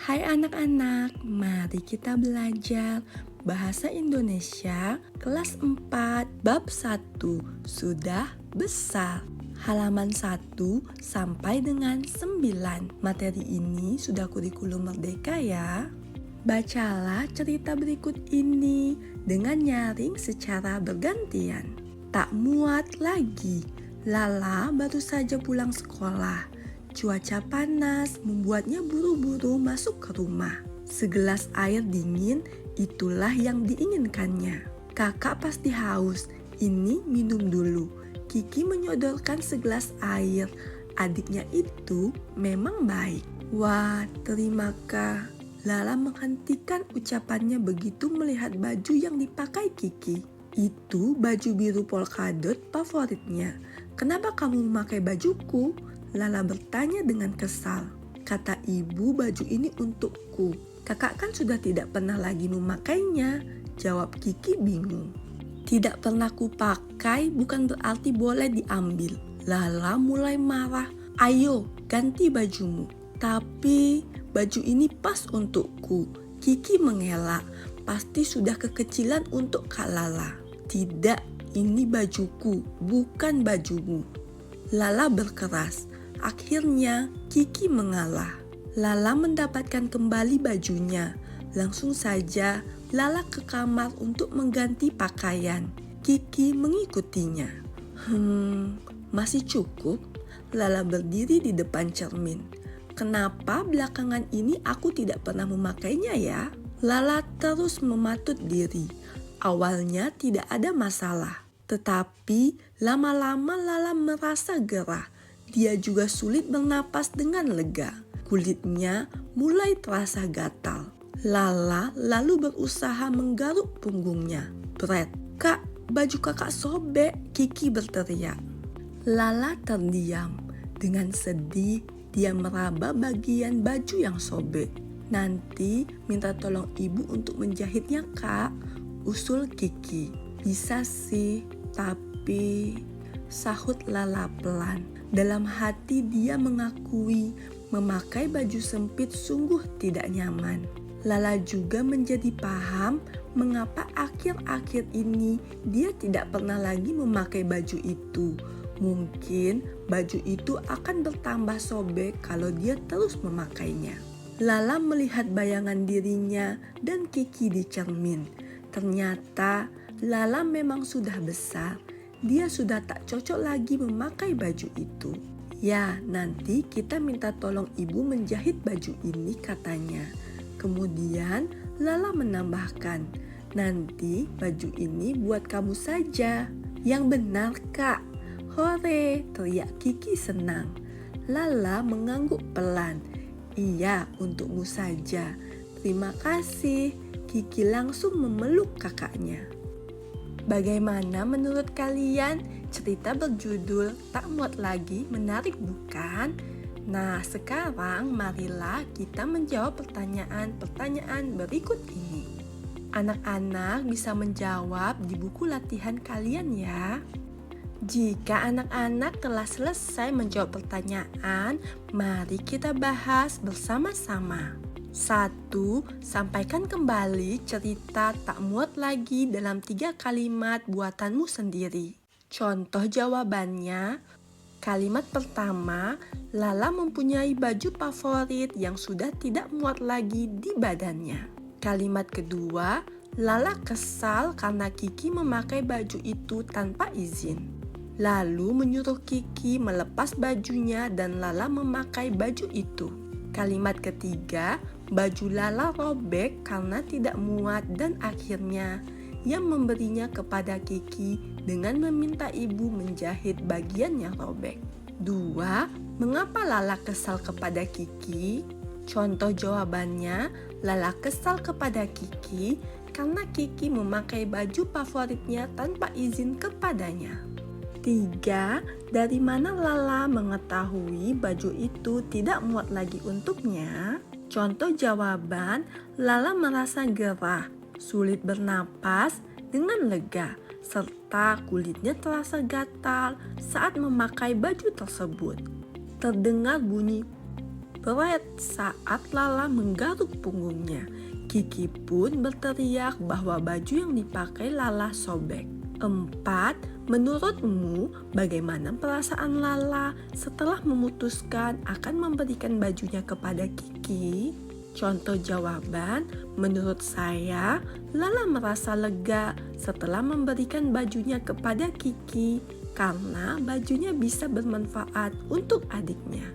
Hai anak-anak, mari kita belajar Bahasa Indonesia kelas 4 bab 1 sudah besar. Halaman 1 sampai dengan 9. Materi ini sudah kurikulum merdeka ya. Bacalah cerita berikut ini dengan nyaring secara bergantian. Tak muat lagi, Lala baru saja pulang sekolah. Cuaca panas membuatnya buru-buru masuk ke rumah. Segelas air dingin, itulah yang diinginkannya. Kakak pasti haus, ini minum dulu. Kiki menyodorkan segelas air. Adiknya itu memang baik. Wah, terima kak. Lala menghentikan ucapannya begitu melihat baju yang dipakai Kiki. Itu baju biru polkadot favoritnya. Kenapa kamu memakai bajuku? Lala bertanya dengan kesal. Kata ibu, baju ini untukku. Kakak kan sudah tidak pernah lagi memakainya. Jawab Kiki bingung. Tidak pernah kupakai bukan berarti boleh diambil. Lala mulai marah. Ayo ganti bajumu. Tapi baju ini pas untukku. Kiki mengelak. Pasti sudah kekecilan untuk Kak Lala. Tidak, ini bajuku, bukan bajumu. Lala berkeras. Akhirnya Kiki mengalah. Lala mendapatkan kembali bajunya. Langsung saja Lala ke kamar untuk mengganti pakaian. Kiki mengikutinya. Masih cukup? Lala berdiri di depan cermin. Kenapa belakangan ini aku tidak pernah memakainya ya? Lala terus mematut diri. Awalnya tidak ada masalah. Tetapi lama-lama Lala merasa gerah. Dia juga sulit bernapas dengan lega. Kulitnya mulai terasa gatal. Lala lalu berusaha menggaruk punggungnya. Bret, kak, baju kakak sobek, Kiki berteriak. Lala terdiam. Dengan sedih, dia meraba bagian baju yang sobek. Nanti minta tolong ibu untuk menjahitnya kak, usul Kiki. Bisa sih, tapi... sahut Lala pelan. Dalam hati dia mengakui memakai baju sempit sungguh tidak nyaman. Lala juga menjadi paham mengapa akhir-akhir ini dia tidak pernah lagi memakai baju itu. Mungkin baju itu akan bertambah sobek kalau dia terus memakainya. Lala melihat bayangan dirinya dan Kiki di cermin. Ternyata Lala memang sudah besar. Dia sudah tak cocok lagi memakai baju itu. Ya, nanti kita minta tolong ibu menjahit baju ini katanya. Kemudian Lala menambahkan, nanti baju ini buat kamu saja. Yang benar kak. Hore, teriak Kiki senang. Lala mengangguk pelan. Iya, untukmu saja. Terima kasih. Kiki langsung memeluk kakaknya. Bagaimana menurut kalian? Cerita berjudul Tak Muat Lagi menarik bukan? Nah, sekarang marilah kita menjawab pertanyaan-pertanyaan berikut ini. Anak-anak bisa menjawab di buku latihan kalian ya. Jika anak-anak telah selesai menjawab pertanyaan, mari kita bahas bersama-sama. 1. Sampaikan kembali cerita tak muat lagi dalam 3 kalimat buatanmu sendiri. Contoh jawabannya, kalimat pertama, Lala mempunyai baju favorit yang sudah tidak muat lagi di badannya. Kalimat kedua, Lala kesal karena Kiki memakai baju itu tanpa izin. Lalu menyuruh Kiki melepas bajunya dan Lala memakai baju itu. Kalimat ketiga, baju Lala robek karena tidak muat dan akhirnya ia memberinya kepada Kiki dengan meminta ibu menjahit bagian yang robek. 2. Mengapa Lala kesal kepada Kiki? Contoh jawabannya, Lala kesal kepada Kiki karena Kiki memakai baju favoritnya tanpa izin kepadanya. 3. Dari mana Lala mengetahui baju itu tidak muat lagi untuknya? Contoh jawaban, Lala merasa gerah, sulit bernapas dengan lega, serta kulitnya terasa gatal saat memakai baju tersebut. Terdengar bunyi berat saat Lala menggaruk punggungnya. Kiki pun berteriak bahwa baju yang dipakai Lala sobek. 4. Menurutmu, bagaimana perasaan Lala setelah memutuskan akan memberikan bajunya kepada Kiki? Contoh jawaban, menurut saya, Lala merasa lega setelah memberikan bajunya kepada Kiki karena bajunya bisa bermanfaat untuk adiknya.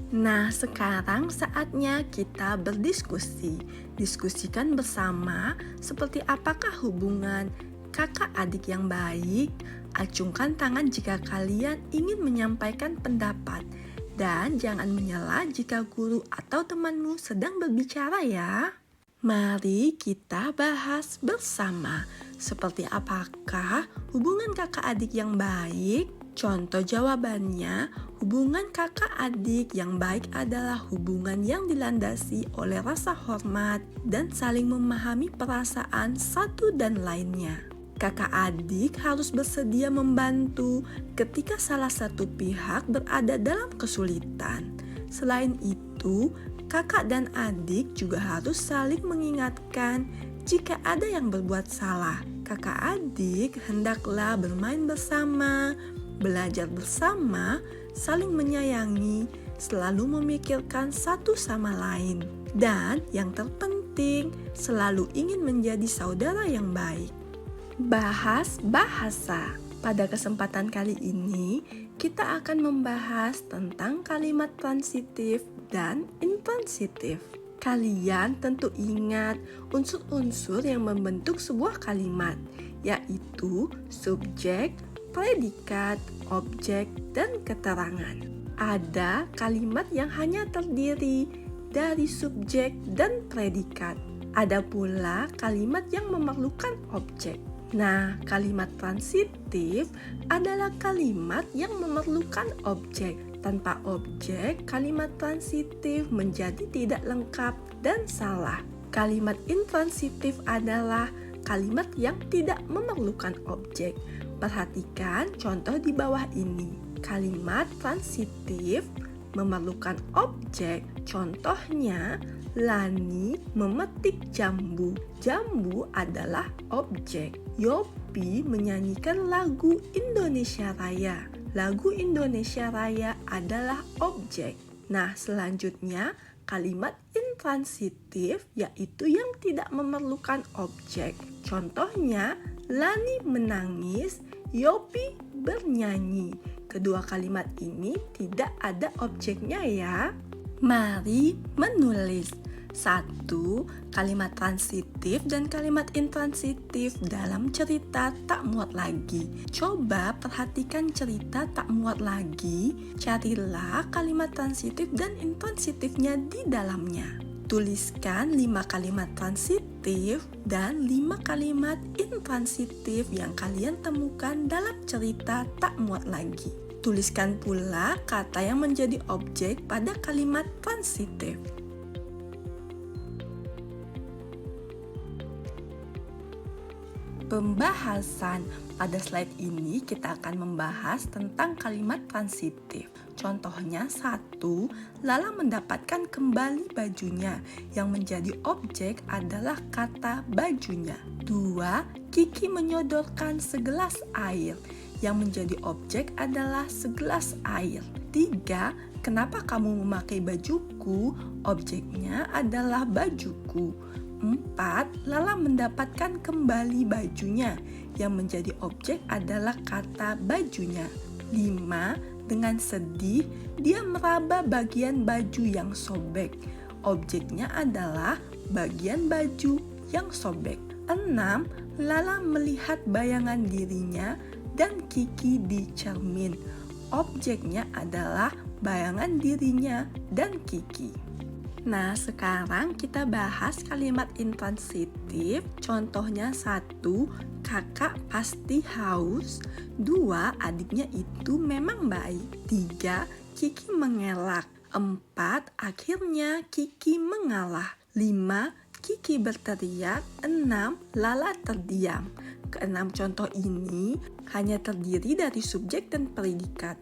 Nah, sekarang saatnya kita berdiskusi. Diskusikan bersama seperti apakah hubungan kakak adik yang baik. Acungkan tangan jika kalian ingin menyampaikan pendapat. Dan jangan menyela jika guru atau temanmu sedang berbicara ya. Mari kita bahas bersama. Seperti apakah hubungan kakak adik yang baik? Contoh jawabannya, hubungan kakak adik yang baik adalah hubungan yang dilandasi oleh rasa hormat dan saling memahami perasaan satu dan lainnya. Kakak adik harus bersedia membantu ketika salah satu pihak berada dalam kesulitan. Selain itu, kakak dan adik juga harus saling mengingatkan jika ada yang berbuat salah. Kakak adik hendaklah bermain bersama, belajar bersama, saling menyayangi, selalu memikirkan satu sama lain. Dan yang terpenting, selalu ingin menjadi saudara yang baik. Bahas bahasa. Pada kesempatan kali ini, kita akan membahas tentang kalimat transitif dan intransitif. Kalian tentu ingat unsur-unsur yang membentuk sebuah kalimat, yaitu subjek, predikat, objek, dan keterangan. Ada kalimat yang hanya terdiri dari subjek dan predikat. Ada pula kalimat yang memerlukan objek. Nah, kalimat transitif adalah kalimat yang memerlukan objek. Tanpa objek, kalimat transitif menjadi tidak lengkap dan salah. Kalimat intransitif adalah kalimat yang tidak memerlukan objek. Perhatikan contoh di bawah ini. Kalimat transitif memerlukan objek. Contohnya, Lani memetik jambu. Jambu adalah objek. Yopi menyanyikan lagu Indonesia Raya. Lagu Indonesia Raya adalah objek. Nah, selanjutnya kalimat intransitif yaitu yang tidak memerlukan objek. Contohnya, Lani menangis, Yopi bernyanyi. Kedua kalimat ini tidak ada objeknya ya. Mari menulis. 1. Kalimat transitif dan kalimat intransitif dalam cerita Tak Muat Lagi. Coba perhatikan cerita Tak Muat Lagi. Carilah kalimat transitif dan intransitifnya di dalamnya. Tuliskan 5 kalimat transitif dan 5 kalimat intransitif yang kalian temukan dalam cerita Tak Muat Lagi. Tuliskan pula kata yang menjadi objek pada kalimat transitif. Pembahasan. Pada slide ini kita akan membahas tentang kalimat transitif. Contohnya 1. Lala mendapatkan kembali bajunya. Yang menjadi objek adalah kata bajunya. 2. Kiki menyodorkan segelas air. Yang menjadi objek adalah segelas air. 3. Kenapa kamu memakai bajuku? Objeknya adalah bajuku. 4. Lala mendapatkan kembali bajunya. Yang menjadi objek adalah kata bajunya. 5. Dengan sedih, dia meraba bagian baju yang sobek. Objeknya adalah bagian baju yang sobek. 6. Lala melihat bayangan dirinya dan Kiki di cermin. Objeknya adalah bayangan dirinya dan Kiki. Nah, sekarang kita bahas kalimat intransitif. Contohnya 1. Kakak pasti haus. 2. Adiknya itu memang baik. 3. Kiki mengelak. 4. Akhirnya Kiki mengalah. 5. Kiki berteriak. 6. Lala terdiam. Keenam contoh ini hanya terdiri dari subjek dan predikat.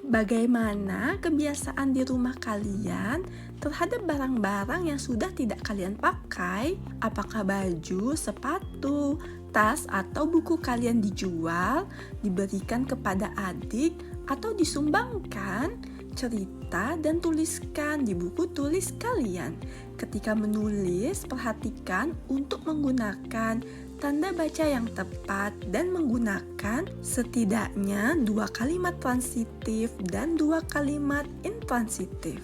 Bagaimana kebiasaan di rumah kalian terhadap barang-barang yang sudah tidak kalian pakai? Apakah baju, sepatu, tas, atau buku kalian dijual, diberikan kepada adik, atau disumbangkan? Cerita dan tuliskan di buku tulis kalian. Ketika menulis, perhatikan untuk menggunakan tanda baca yang tepat dan menggunakan setidaknya 2 kalimat transitif dan 2 kalimat intransitif.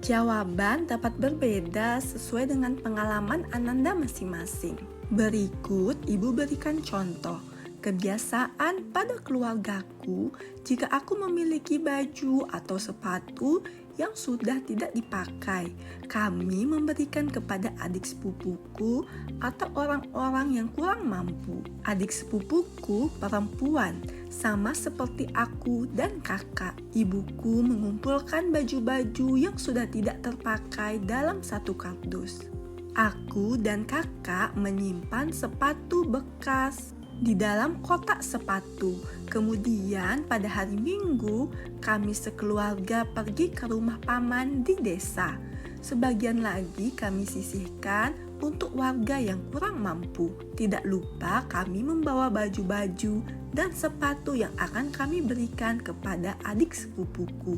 Jawaban dapat berbeda sesuai dengan pengalaman Ananda masing-masing. Berikut Ibu berikan contoh. Kebiasaan pada keluargaku, jika aku memiliki baju atau sepatu yang sudah tidak dipakai, kami memberikan kepada adik sepupuku atau orang-orang yang kurang mampu. Adik sepupuku perempuan, sama seperti aku dan kakak. Ibuku mengumpulkan baju-baju yang sudah tidak terpakai dalam satu kardus. Aku dan kakak menyimpan sepatu bekas di dalam kotak sepatu. Kemudian pada hari Minggu, kami sekeluarga pergi ke rumah paman di desa. Sebagian lagi kami sisihkan untuk warga yang kurang mampu. Tidak lupa kami membawa baju-baju dan sepatu yang akan kami berikan kepada adik sepupuku.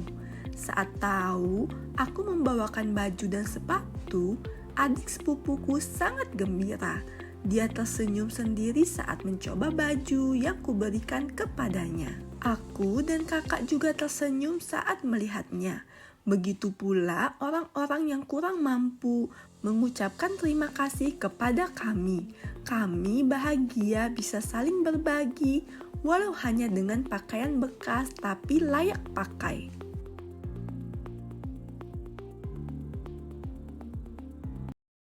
Saat tahu aku membawakan baju dan sepatu, adik sepupuku sangat gembira. Dia tersenyum sendiri saat mencoba baju yang kuberikan kepadanya. Aku dan kakak juga tersenyum saat melihatnya. Begitu pula orang-orang yang kurang mampu mengucapkan terima kasih kepada kami. Kami bahagia bisa saling berbagi, walau hanya dengan pakaian bekas tapi layak pakai.